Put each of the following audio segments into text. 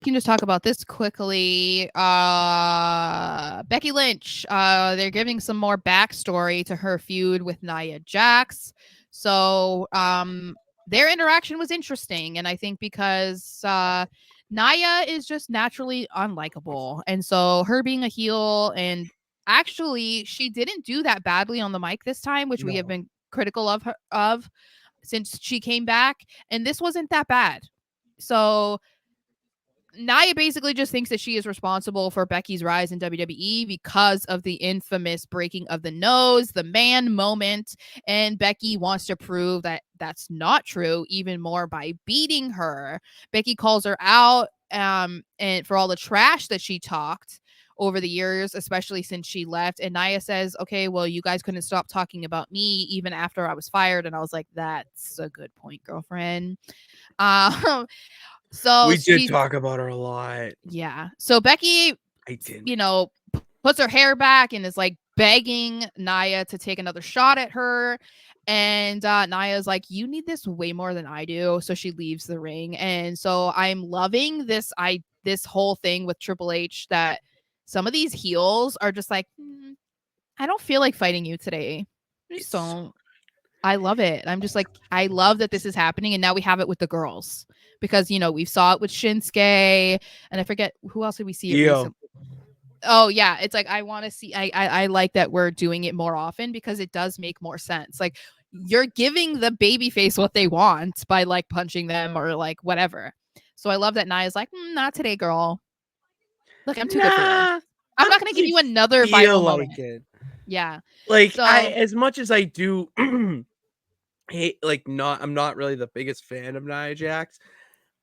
can just talk about this quickly. Becky Lynch. They're giving some more backstory to her feud with Nia Jax. So their interaction was interesting, and I think because Nia is just naturally unlikable, and so her being a heel, and actually she didn't do that badly on the mic this time, which we have No. been critical of her of since she came back, and this wasn't that bad. So Nia basically just thinks that she is responsible for Becky's rise in WWE because of the infamous breaking of the nose, the man moment, and Becky wants to prove that that's not true even more by beating her. Becky calls her out and for all the trash that she talked over the years, especially since she left. And Nia says, "Okay, well, you guys couldn't stop talking about me even after I was fired." And I was like, "That's a good point, girlfriend." Um, so We did she talk about her a lot. yeah. So Becky, I didn't. you know, puts her hair back and is like begging Nia to take another shot at her. And Nia's like, "You need this way more than I do." So she leaves the ring. And so I'm loving this whole thing with Triple H that some of these heels are just like, I don't feel like fighting you today. I just It's don't. I love it. I'm just like, I love that this is happening, and now we have it with the girls because we saw it with Shinsuke, and I forget who else did we see it Io. recently. Oh yeah, it's like I want to see. I like that we're doing it more often because it does make more sense. Like you're giving the baby face what they want by like punching them or like whatever. So I love that Nia's like, not today, girl. Look, I'm too good for you. Nah, I'm not gonna give I you another feel viral like moment. it. Yeah. Like I, So as much as I do hate, like not, I'm not really the biggest fan of Nia Jax.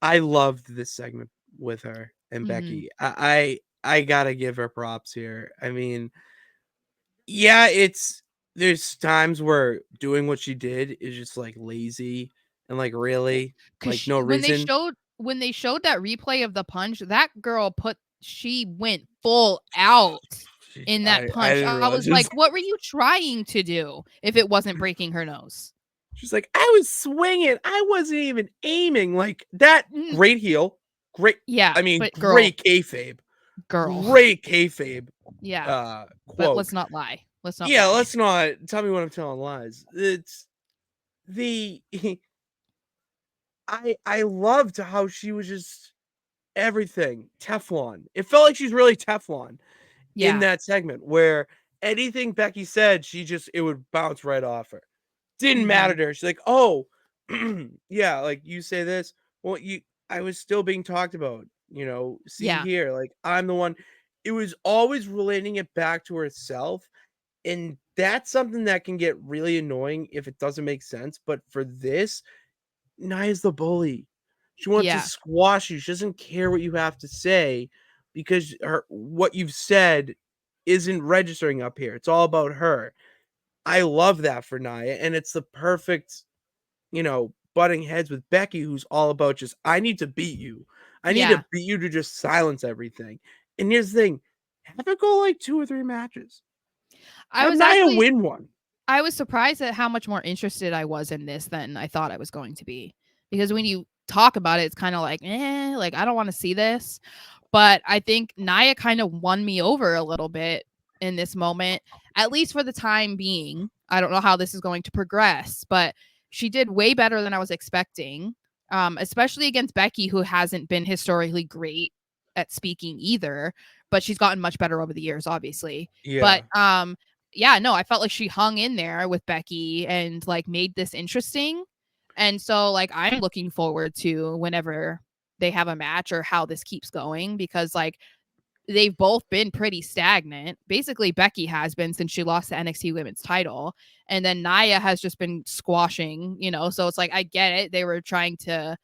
I loved this segment with her and mhm. Becky. I gotta give her props here. I mean, yeah, there's times where doing what she did is just like lazy and like really Cause like no reason. when they showed that replay of the punch, that girl she went full out in that I punch. didn't I was realize like, what were you trying to do if it wasn't breaking her nose? she's like, I was swinging, I wasn't even aiming. Like that Mm, great heel, great. yeah, I mean, but girl, girl, great kayfabe. yeah. But Quote. let's not lie. Let's not Yeah, lie. let's not tell me when I'm telling lies. It's the I loved how she was just everything Teflon. It felt like she's really Teflon in Yeah. that segment where anything Becky said, she just it would bounce right off her. Didn't Hmm. matter to her. She's like, "Oh, yeah, like you say this. Well, you I was still being talked about, see Yeah. here, like I'm the one." It was always relating it back to herself, and that's something that can get really annoying if it doesn't make sense, but for this, Nia's the bully. She wants to Yeah. squash you. She doesn't care what you have to say because what you've said isn't registering up here. It's all about her. I love that for Nia, and it's the perfect, butting heads with Becky, who's all about just I need to beat you. I need Yeah. to beat you to just silence everything. And here's the thing: have it go like 2 or 3 matches. I Have was Nia actually win one. I was surprised at how much more interested I was in this than I thought I was going to be. Because when you talk about it, it's kind of like, like I don't want to see this. But I think Naya kind of won me over a little bit in this moment, at least for the time being. I don't know how this is going to progress, but she did way better than I was expecting, especially against Becky, who hasn't been historically great at speaking either, but she's gotten much better over the years, obviously. Yeah. But yeah, no, I felt like she hung in there with Becky and like made this interesting. And so like I'm looking forward to whenever they have a match or how this keeps going because like they've both been pretty stagnant. Basically, Becky has been since she lost the NXT Women's title, and then Nia has just been squashing. So it's like I get it. They were trying to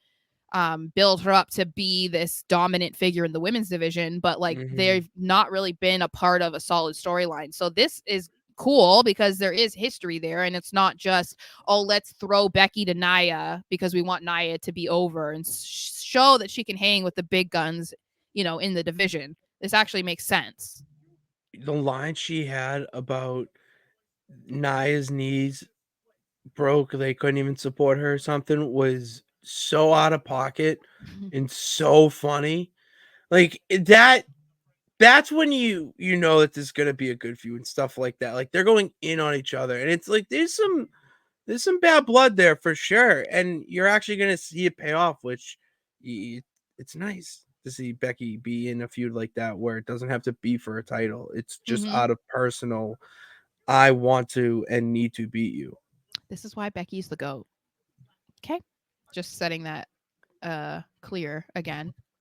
build her up to be this dominant figure in the women's division, but like Mhm. they've not really been a part of a solid storyline. So this is cool because there is history there and it's not just let's throw Becky to Nia because we want Nia to be over and show that she can hang with the big guns in the division. This actually makes sense. The line she had about Nia's knees broke, they couldn't even support her or something was so out of pocket and so funny. Like that's when you know that there's gonna be a good feud and stuff like that. Like they're going in on each other, and it's like there's some bad blood there for sure, and you're actually gonna see it pay off, which it's nice to see Becky be in a feud like that where it doesn't have to be for a title. It's just Mm-hmm. out of personal. I want to and need to beat you. This is why Becky's the GOAT. Okay. Just setting that clear again.